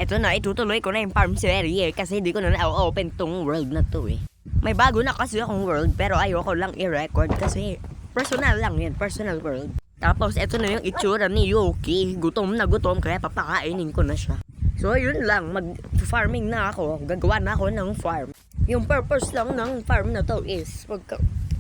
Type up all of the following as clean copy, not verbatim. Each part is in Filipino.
Eto na, itutuloy ko na yung farm series kasi di ko na na-open tong world na to eh. May bago na kasi akong world pero ayoko lang i-record kasi personal lang yan, personal world. Tapos eto na yung itsura ni Yuki, gutom na gutom kaya papakainin ko na siya. So yun lang, mag-farming na ako, gagawa na ako ng farm. Yung purpose lang ng farm na to is,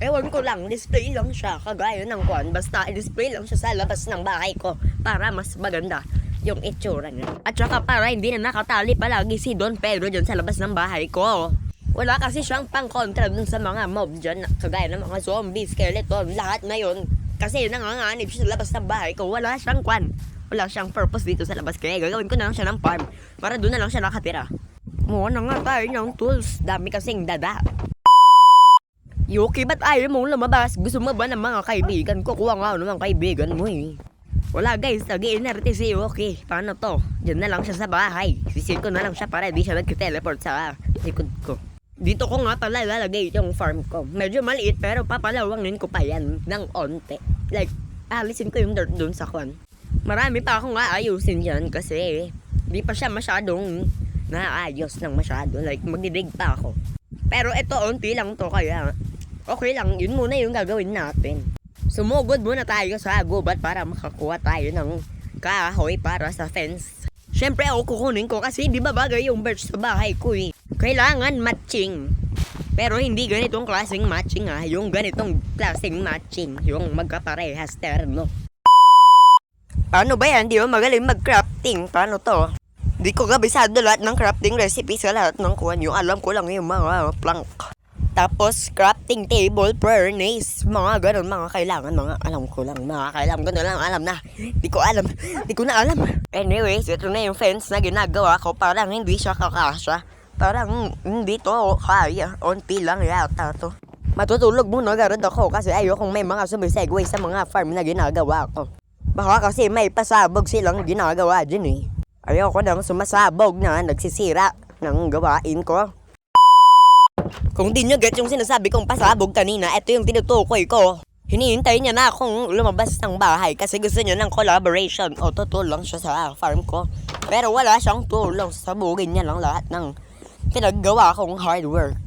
ewan ko lang, display lang siya, kagaya ng kwan. Basta i-display lang siya sa labas ng bahay ko para mas maganda yung itsura niya. At saka para hindi na nakatali palagi si Don Pedro dyan sa labas ng bahay ko. Wala kasi siyang pang-contra dun sa mga mob dyan, kagaya ng mga zombie, skeleton, lahat na yun. Kasi nanganganib siya sa labas ng bahay ko, wala siyang kwan. Wala siyang purpose dito sa labas, kaya gagawin ko na lang siya ng farm para doon na lang siya nakatira. Mukha na nga tayo ng tools, dami kasing dada. Yuki, ba't ayaw mong lumabas? Gusto mo ba ng mga kaibigan ko? Kuha nga ako ng mga kaibigan mo eh. Wala guys, nag-iinerte si Yuki. Paano to? Diyan na lang siya sa bahay. Sisil ko na lang siya para di siya nag-teleport sa likod ko. Dito ko nga pala lalagay yung farm ko. Medyo maliit pero papalawangin ko pa yan ng onte. Like, alisin ko yung dirt dun sa kwan. Marami pa akong aayusin dyan kasi di pa siya masyadong naayos ng masyado. Like, magdidig pa ako. Pero ito, onti lang to kaya okay lang, yun muna yung gagawin natin. Sumugod muna tayo sa gubat para makakuha tayo ng kahoy para sa fence. Siyempre ako kukunin ko kasi di ba bagay yung birch sa bahay ko eh. Kailangan matching. Pero hindi ganitong klaseng matching yung ganitong klaseng matching. Yung magkaparehas terno. Paano ba yan? Di ba magaling mag-crafting? Paano to? Di ko kabisado lahat ng crafting recipe sa lahat ng kuwan. Yung alam ko lang yung mga plank. Tapos, crafting table, furnace, mga ganun, mga kailangan, mga alam ko lang, mga kailangan ko na lang alam na. Di ko na alam. Anyways, ito na yung fence na ginagawa ko, parang hindi siya kakasya. Parang hindi to kaya, onti lang yata to. Matutulog muna agad ako kasi ayokong may mga sumisegway sa mga farm na ginagawa ko. Baka kasi may pasabog silang ginagawa dyan eh. Ayoko nang sumasabog na nagsisira ng gawain ko. Kung di nyo get yung sinasabi kong pasabog kanina, ito yung tinutukoy ko. Hinihintay niya na akong lumabas ng bahay kasi gusto niya ng collaboration o tutulong siya sa farm ko. Pero wala siyang tulong, sabugin niya lang lahat ng pinaggawa kong hard work.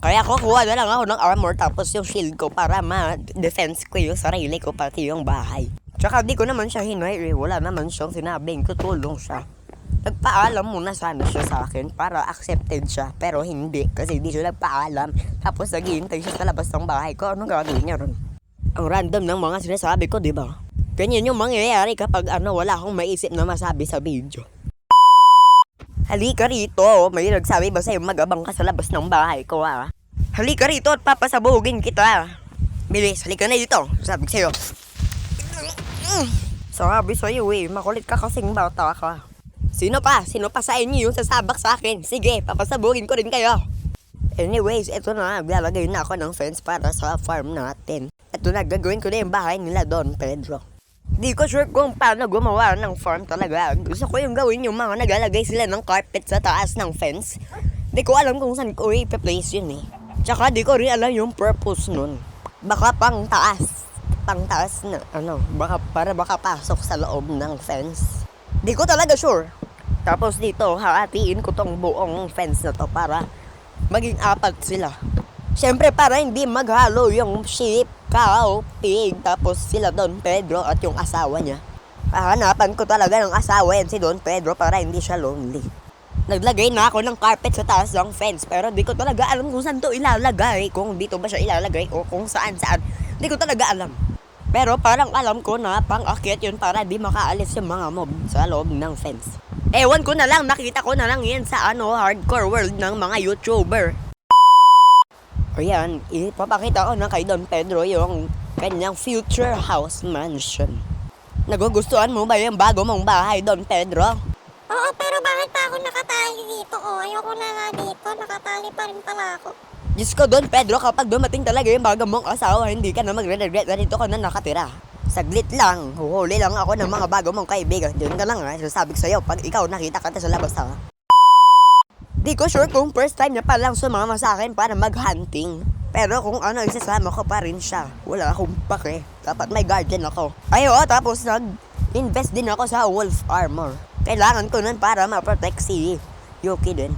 Kaya kukuha na lang ako ng armor tapos yung shield ko para ma-defense ko yung sarili ko pati yung bahay. Tsaka di ko naman siya hinay, wala naman siyang sinabing tutulong siya. Nagpaalam muna sana siya sa akin para accepted siya. Pero hindi, kasi hindi siya nagpaalam. Tapos naghihintay siya sa labas ng bahay ko. Anong gagawin niya ron? Ang random ng mga sinasabi ko, diba? Ganyan yung mangyayari kapag wala akong maisip na masabi sa video. Halika rito, may nagsabi ba sa'yo mag-abang ka sa labas ng bahay ko Halika rito at papasabugin kita. Bilis, halika na dito. Sabi sa'yo. Sabi sa'yo makulit ka kasing bata ka. Sino pa sa inyo yung sasabak sa akin? Sige, papasabugin ko rin kayo. Anyways, eto na, lalagay na ako ng fence para sa farm natin. Eto na, gagawin ko na yung bahay nila Don Pedro. Di ko sure kung paano gumawa ng farm talaga. Gusto ko yung gawin yung mga nagalagay sila ng carpet sa taas ng fence. Di ko alam kung saan ko i-place yun eh. Tsaka di ko rin alam yung purpose nun. Baka pang taas na baka pasok sa loob ng fence. Di ko talaga sure. Tapos dito, hahatiin ko tong buong fence na to para maging apat sila. Siyempre para hindi maghalo yung sheep, cow, pig, tapos sila Don Pedro at yung asawa niya. Hahanapan ko talaga ng asawa yan si Don Pedro para hindi siya lonely. Naglagay na ako ng carpet sa taas ng fence pero di ko talaga alam kung saan to ilalagay. Kung dito ba siya ilalagay o kung saan. Di ko talaga alam. Pero parang alam ko na pang-akyat yun para di makaalis yung mga mob sa loob ng fence. Ewan ko na lang, nakita ko na lang yan sa hardcore world ng mga YouTuber. Ayan, ipapakita ko na kay Don Pedro yung kanyang future house mansion. Nagugustuhan mo ba yung bago mong bahay, Don Pedro? Oo, pero bakit pa ako nakatali dito? Ayoko na nga dito, nakatali pa rin pala ako. Diyos ko, Don Pedro, kapag dumating talaga yung bago mong asawa, hindi ka na magre-regret na dito ka na nakatira. Saglit lang, huhuli lang ako ng mga bago mong kaibigan. Diyan ka lang sasabi ko sa'yo pag ikaw nakita ka sa labas Di ko sure kung first time niya pa lang sumama sa akin para mag-hunting. Pero kung isasama ko pa rin siya. Wala akong pake. Dapat may guardian ako. Tapos nag-invest din ako sa wolf armor. Kailangan ko nun para ma-protect si Yuki din.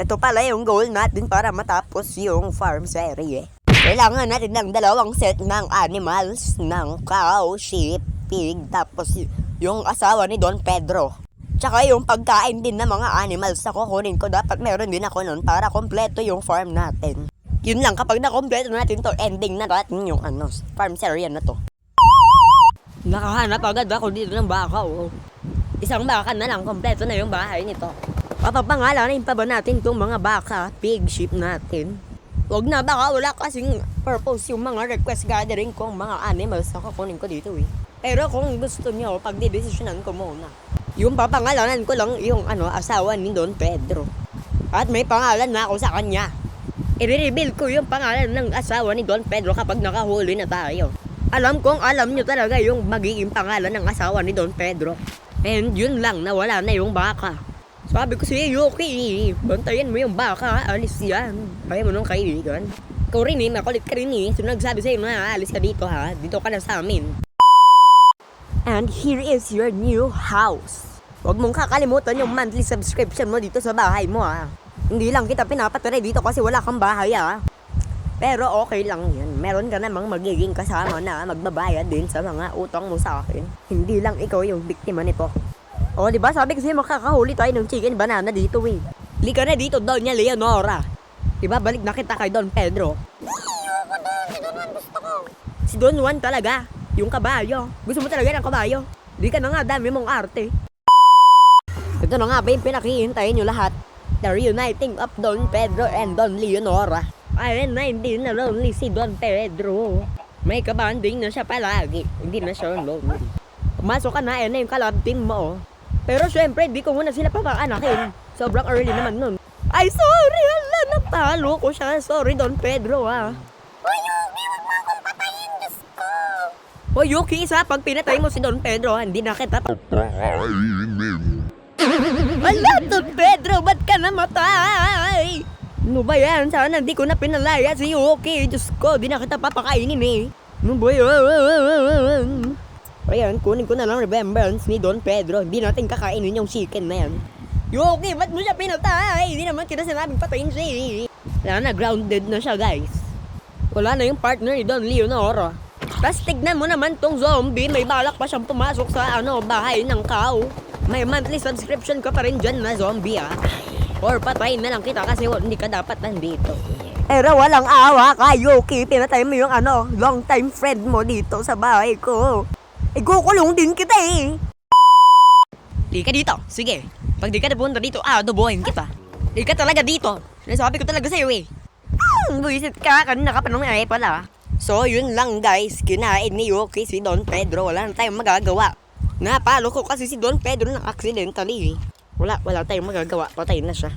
Ito pala yung goal natin para matapos yung farm series. Kailangan natin ng 2 set ng animals, ng cow, sheep, pig, tapos yung asawa ni Don Pedro. Tsaka yung pagkain din ng mga animals na kukunin ko, dapat meron din ako nun para kompleto yung farm natin. Yun lang, kapag nakompleto natin to, ending na natin yung farm series na to. Nakahanap agad ako dito ng baka, oh. Isang baka na lang, kompleto na yung bahay nito. Papapangalanin pa ba natin itong mga baka, pig, sheep natin? Huwag na, baka wala kasing purpose yung mga request gathering kong mga animals na kukunin ko dito eh. Pero kung gusto nyo, pagdidesisyonan ko muna. Yung papangalanan ko lang yung asawa ni Don Pedro. At may pangalan na ako sa kanya. I-reveal ko yung pangalan ng asawa ni Don Pedro kapag nakahuli na tayo. Alam nyo talaga yung magiging pangalan ng asawa ni Don Pedro. And yun lang, nawala na yung baka. Sabi ko sa'yo, Yuki, bantayan mo yung baka, alis yan. Kaya mo nung kaibigan. Ikaw rin makulit ka rin So nagsabi sa'yo na alis ka dito ha, dito ka na sa amin. And here is your new house. Huwag mong kakalimutan yung monthly subscription mo dito sa bahay mo ha. Hindi lang kita pinapatry dito kasi wala kang bahay ha. Pero okay lang yan. Meron ka namang magiging kasama na magbabayad din sa mga utang mo sa akin. Hindi lang ikaw yung biktima nito. O, diba? Sabi kasi makakahuli tayo ng chicken banana dito eh. Lika na dito, Doña Leonora. Diba? Balik na kita kay Don Pedro. Ayoko doon. Si Don Juan gusto ko. Si Don Juan talaga. Yung kabayo. Gusto mo talaga ng kabayo? Di ka na nga, dami mong arte. Ito na nga ba yung pinakihintayin nyo lahat? The reuniting of Don Pedro and Don Leonora. Ayun na, hindi na lonely si Don Pedro. May kabanding na siya palagi. Hindi na siya lonely. Pumasok ka na, yan na yung kalab team mo. Pero syempre, di ko muna sila papakanakin. Sobrang early naman nun. Ay, sorry, hala, napalo ko siya. Sorry, Don Pedro, ha. Hoy, Yuki, huwag mo akong patayin, Diyos ko. O, Yuki, isa, pag pinatay mo si Don Pedro, hindi na kita Hala, Don Pedro, ba't ka namatay? Ano ba yan? Sana di ko na pinalaya si Yuki. Diyos ko, di na kita papakainin eh. Ano ba yan? Ayan, kunin ko na lang remembrance ni Don Pedro. Hindi natin kakainin yung chicken na yan. Yuki, ba't mo siya pinatay? Hindi naman kita sinabing patayin siya eh. Wala na, grounded na siya guys. Wala na yung partner ni Don Leonora. Tapos tignan mo naman tong zombie. May balak pa siyang pumasok sa bahay ng cow. May monthly subscription ka pa rin dyan na zombie ah. Or patayin na lang kita kasi hindi ka dapat nandito. Pero walang awa ka, Yuki. Pinatay mo yung long time friend mo dito sa bahay ko. Ikukulong din kita eh. Di ka dito. Sige. Pag di ka napunta dito, adobohin kita. Di ka talaga dito. Nasabi ko talaga sa'yo eh. Buisit ka. Kanina ka pa nung ay pala. So, yun lang guys. Kinain ni Yuki si Don Pedro. Wala na tayong magagawa. Napalo ko kasi si Don Pedro ng accidentally eh. Wala tayong magagawa. Patayin na siya.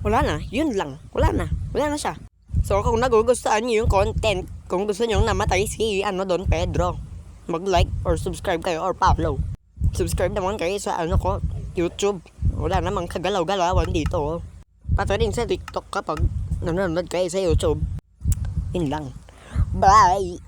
Wala na. Yun lang. Wala na siya. So, kung nagugustuhan niyo yung content, kung gusto niyo namatay si Don Pedro, mag-like or subscribe kayo or follow. Subscribe naman kayo sa YouTube. Wala namang kagalaw-galawan dito. Pati rin sa TikTok kapag nanonood kayo sa YouTube. Yun lang. Bye!